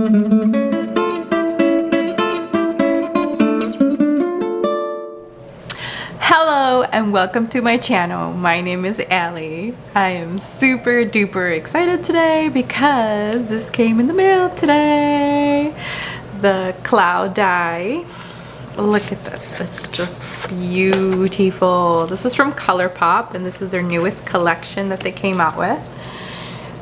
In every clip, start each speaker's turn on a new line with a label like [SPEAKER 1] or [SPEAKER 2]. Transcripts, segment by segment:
[SPEAKER 1] Hello and welcome to my channel. My name is Allie. I am super duper excited today because this came in the mail today. The Cloud Dye. Look at this. It's just beautiful. This is from Colourpop and this is their newest collection that they came out with.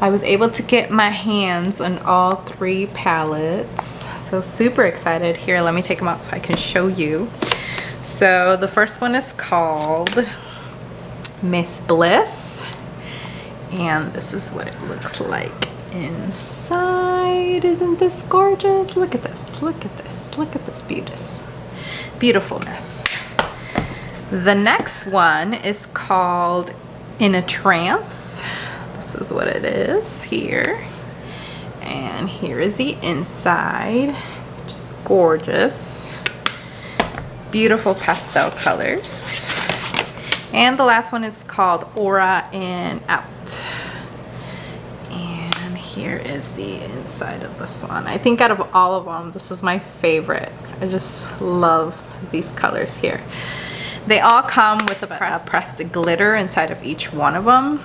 [SPEAKER 1] I was able to get my hands on all 3 palettes. So super excited. Here, let me take them out so I can show you. So the first one is called Miss Bliss. And this is what it looks like inside. Isn't this gorgeous? Look at this. Look at this. Look at this beautifulness. The next one is called In a Trance. This is what it is here, and here is the inside. Just gorgeous, beautiful pastel colors. And the last one is called Aura and Out, and here is the inside of this one. I think out of all of them, this is my favorite. I just love these colors here. They all come with a pressed glitter inside of each one of them.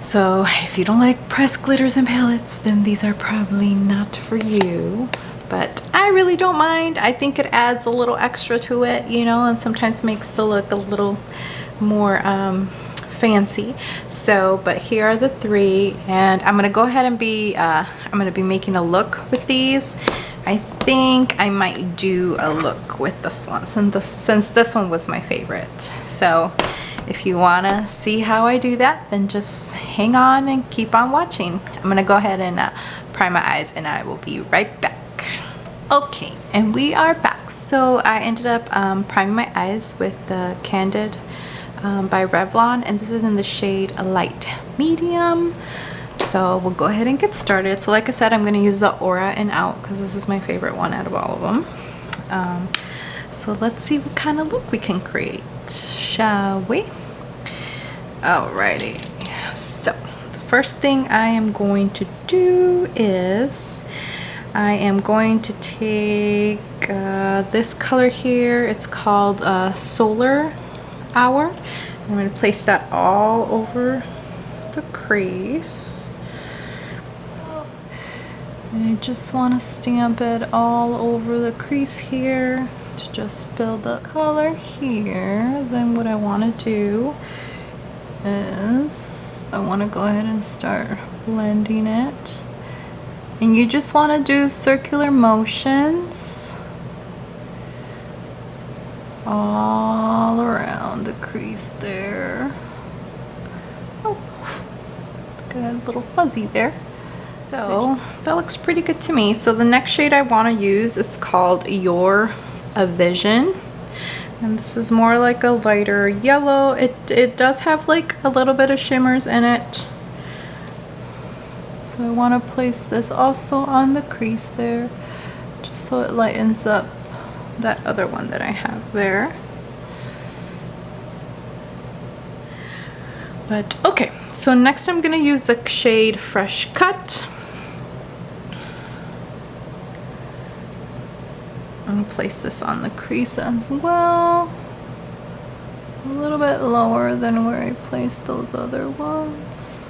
[SPEAKER 1] So if you don't like pressed glitters and palettes, then these are probably not for you, but I really don't mind. I think it adds a little extra to it, you know, and sometimes makes the look a little more fancy. So, but here are the 3, and I'm gonna go ahead and I'm gonna be making a look with these. I think I might do a look with this one since this one was my favorite. So if you wanna see how I do that, then just hang on and keep on watching. I'm gonna go ahead and prime my eyes and I will be right back. Okay, and we are back. So I ended up priming my eyes with the Candid by Revlon, and this is in the shade Light Medium. So we'll go ahead and get started. So like I said, I'm gonna use the Aura and Out because this is my favorite one out of all of them. So let's see what kind of look we can create, shall we? Alrighty, so the first thing I am going to do is I am going to take this color here. It's called Solar Hour. I'm going to place that all over the crease. And I just want to stamp it all over the crease here to just build up color here. Then what I want to do is I want to go ahead and start blending it, and you just want to do circular motions all around the crease there. Oh, got a little fuzzy there. So that looks pretty good to me. So the next shade I want to use is called Your A Vision, and this is more like a lighter yellow. It does have like a little bit of shimmers in it, so I want to place this also on the crease there just so it lightens up that other one that I have there. But okay, so next I'm gonna use the shade Fresh Cut. I'm gonna place this on the crease as well, a little bit lower than where I placed those other ones.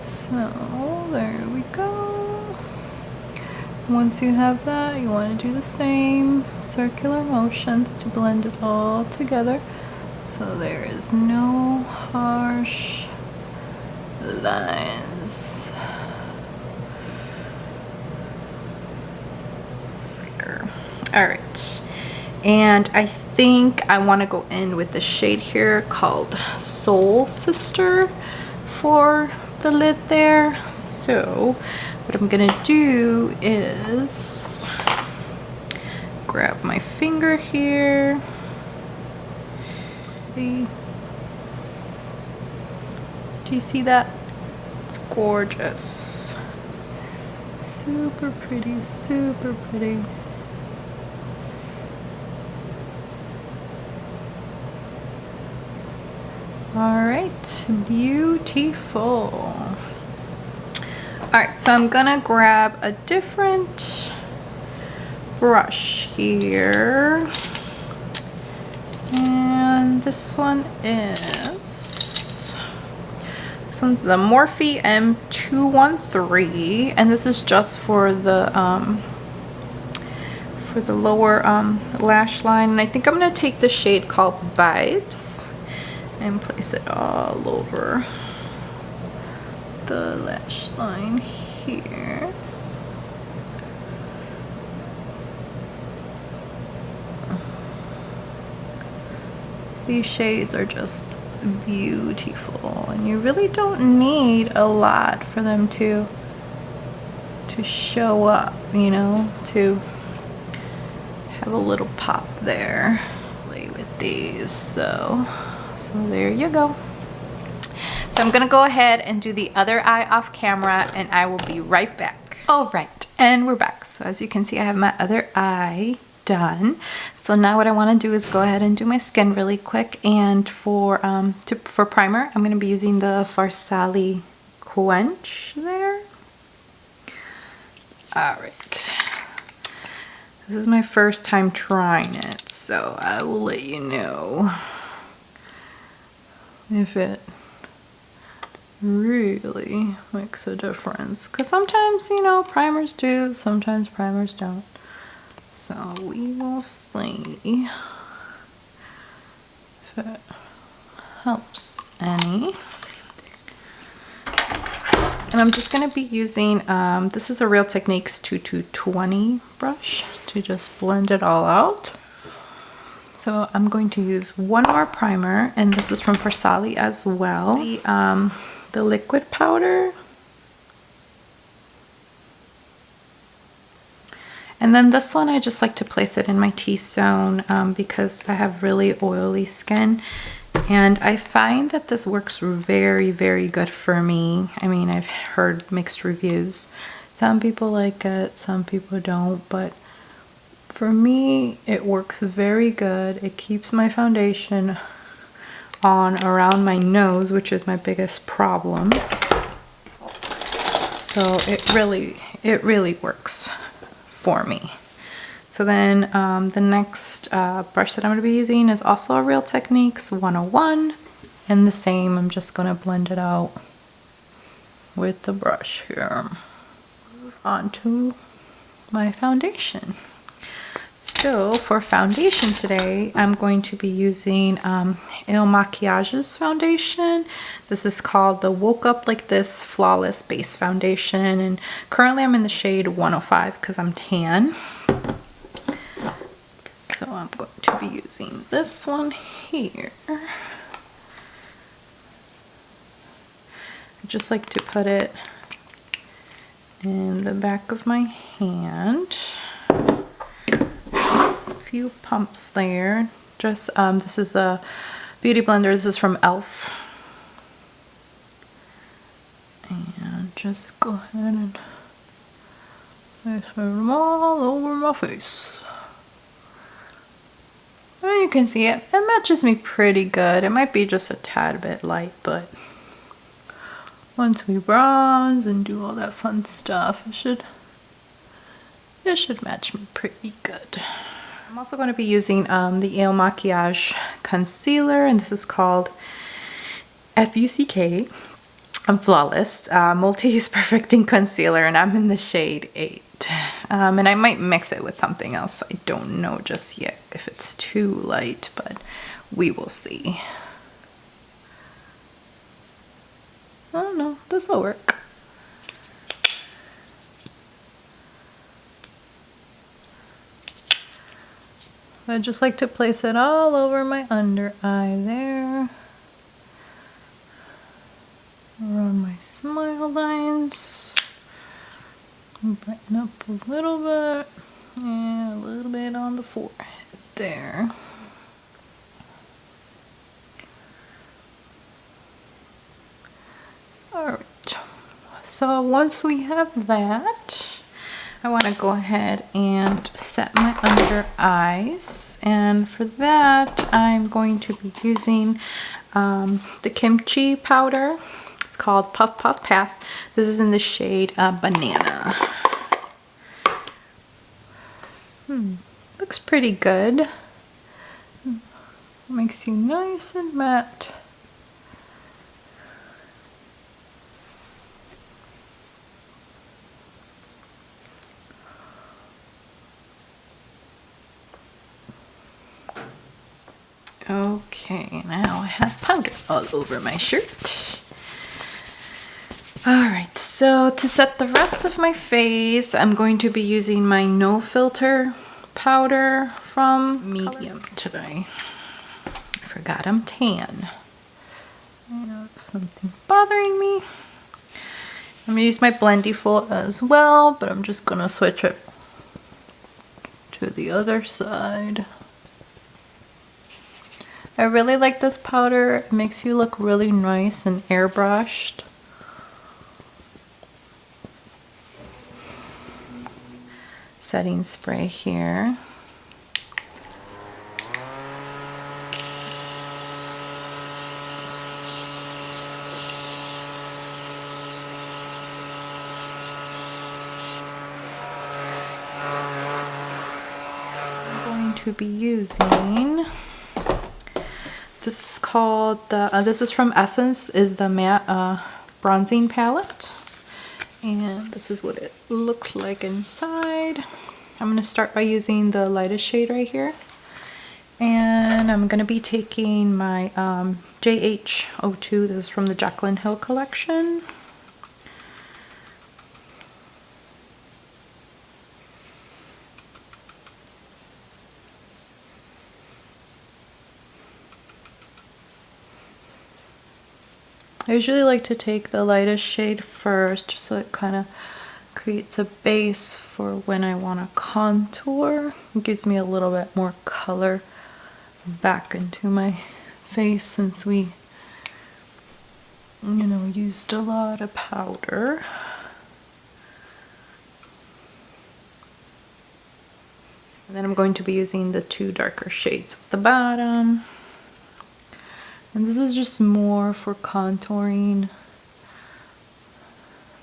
[SPEAKER 1] So there we go. Once you have that, you want to do the same circular motions to blend it all together so there is no harsh lines. Alright, and I think I want to go in with the shade here called Soul Sister for the lid there. So what I'm gonna do is grab my finger here. Do you see that? It's gorgeous. Super pretty, super pretty. All right, beautiful. Alright, so I'm gonna grab a different brush here. And this one is, this one's the Morphe M213, and this is just for the lower lash line. And I think I'm gonna take the shade called Vibes and place it all over the lash line here. These shades are just beautiful, and you really don't need a lot for them to show up, you know, to have a little pop there. Play with these, so there you go. So I'm gonna go ahead and do the other eye off camera, and I will be right back. All right, and we're back. So as you can see, I have my other eye done. So now what I want to do is go ahead and do my skin really quick. And for primer, I'm going to be using the Farsali Quench there. All right. This is my first time trying it, so I will let you know if it really makes a difference. Because sometimes, you know, primers do, sometimes primers don't. So we will see if it helps any. And I'm just going to be using, this is a Real Techniques 2220 brush to just blend it all out. So I'm going to use one more primer, and this is from Farsali as well. The liquid powder. And then this one, I just like to place it in my T-zone because I have really oily skin. And I find that this works very, very good for me. I mean, I've heard mixed reviews. Some people like it, some people don't. But for me, it works very good. It keeps my foundation on around my nose, which is my biggest problem. So it really works for me. So then the next brush that I'm going to be using is also a Real Techniques 101, and the same, I'm just going to blend it out with the brush here. Move on to my foundation. So for foundation today, I'm going to be using Il Makiage's foundation. This is called the Woke Up Like This Flawless Base Foundation, and currently I'm in the shade 105 because I'm tan. So I'm going to be using this one here. I just like to put it in the back of my hand. Few pumps there. Just this is a beauty blender. This is from e.l.f. And just go ahead and place them all over my face. And you can see it matches me pretty good. It might be just a tad bit light, but once we bronze and do all that fun stuff, it should match me pretty good. I'm also going to be using the Il Makiage concealer, and this is called FUCK. I'm Flawless Multi-Use Perfecting Concealer, and I'm in the shade 8. And I might mix it with something else. I don't know just yet if it's too light, but we will see. I don't know. This will work. I just like to place it all over my under eye there. Around my smile lines. Brighten up a little bit. And a little bit on the forehead there. Alright. So once we have that, I want to go ahead and set my under eyes, and for that I'm going to be using the kimchi powder. It's called Puff Puff Pass. This is in the shade Banana. Looks pretty good. Makes you nice and matte. Okay, now I have powder all over my shirt. Alright, so to set the rest of my face, I'm going to be using my No Filter powder from Medium today. I forgot I'm tan. I have something bothering me. I'm going to use my Blendyful as well, but I'm just going to switch it to the other side. I really like this powder. It makes you look really nice and airbrushed. Setting spray here. I'm going to be using, this is called the, this is from Essence, is the matte bronzing palette. And this is what it looks like inside. I'm going to start by using the lightest shade right here. And I'm going to be taking my JH02. This is from the Jaclyn Hill collection. I usually like to take the lightest shade first, just so it kind of creates a base for when I want to contour. It gives me a little bit more color back into my face since we, you know, used a lot of powder. And then I'm going to be using the two darker shades at the bottom. And this is just more for contouring.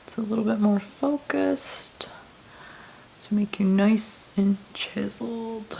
[SPEAKER 1] It's a little bit more focused to make you nice and chiseled.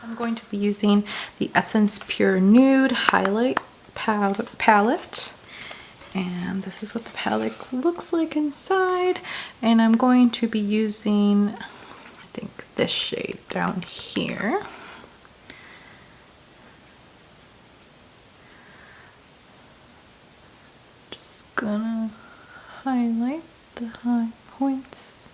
[SPEAKER 1] I'm going to be using the Essence Pure Nude Highlight palette. And this is what the palette looks like inside. And I'm going to be using, I think, this shade down here. Just gonna highlight the high points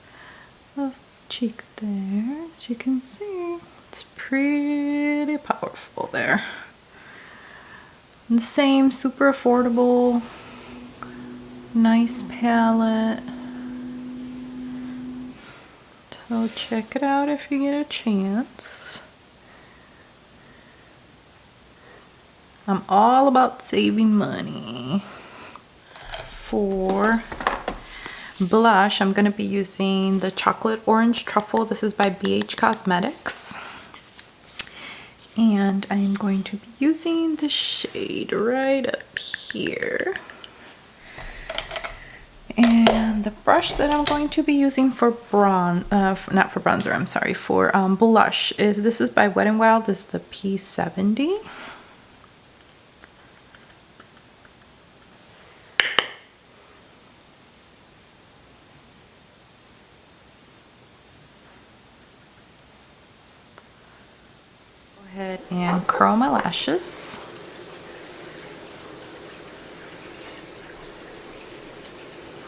[SPEAKER 1] of cheek there, as you can see. It's pretty powerful there. And the same, super affordable, nice palette. So check it out if you get a chance. I'm all about saving money. For blush, I'm going to be using the Chocolate Orange Truffle. This is by BH Cosmetics. And I'm going to be using the shade right up here. And the brush that I'm going to be using for not for bronzer, I'm sorry, for blush, this is by Wet n Wild. This is the P70. Ahead and curl my lashes.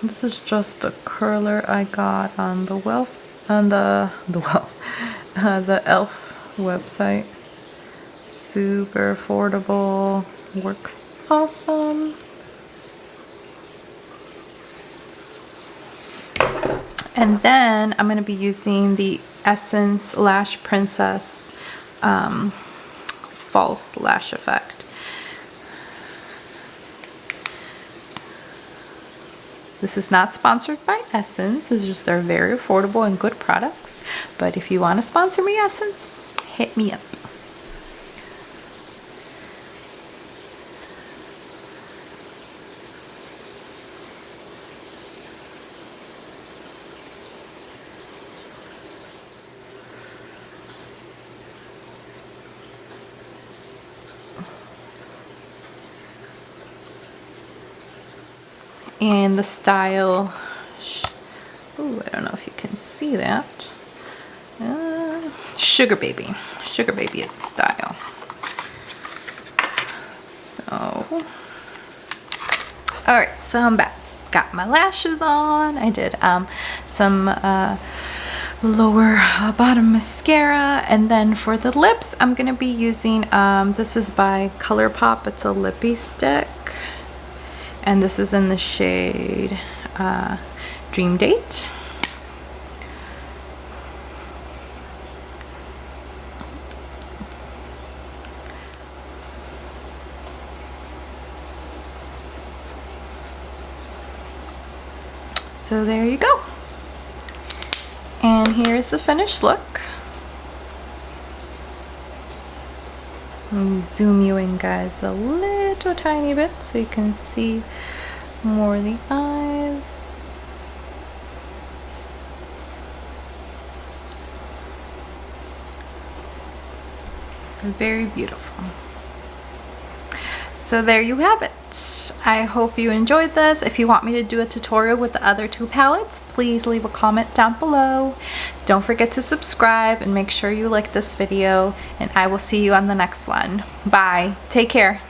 [SPEAKER 1] This is just the curler I got on the the Elf website. Super affordable, works awesome. And then I'm going to be using the Essence Lash Princess False Lash Effect. This is not sponsored by Essence. It's just they're very affordable and good products. But if you want to sponsor me, Essence, hit me up. And the style, ooh, I don't know if you can see that. Sugar Baby. Sugar Baby is the style. So, alright, so I'm back. Got my lashes on. I did some lower bottom mascara. And then for the lips, I'm going to be using, this is by Colourpop. It's a lippy stick. And this is in the shade Dream Date. So there you go. And here's the finished look. Let me zoom you in, guys, a little tiny bit so you can see more of the eyes. Very beautiful. So there you have it. I hope you enjoyed this. If you want me to do a tutorial with the other two palettes, please leave a comment down below. Don't forget to subscribe and make sure you like this video, and I will see you on the next one. Bye. Take care.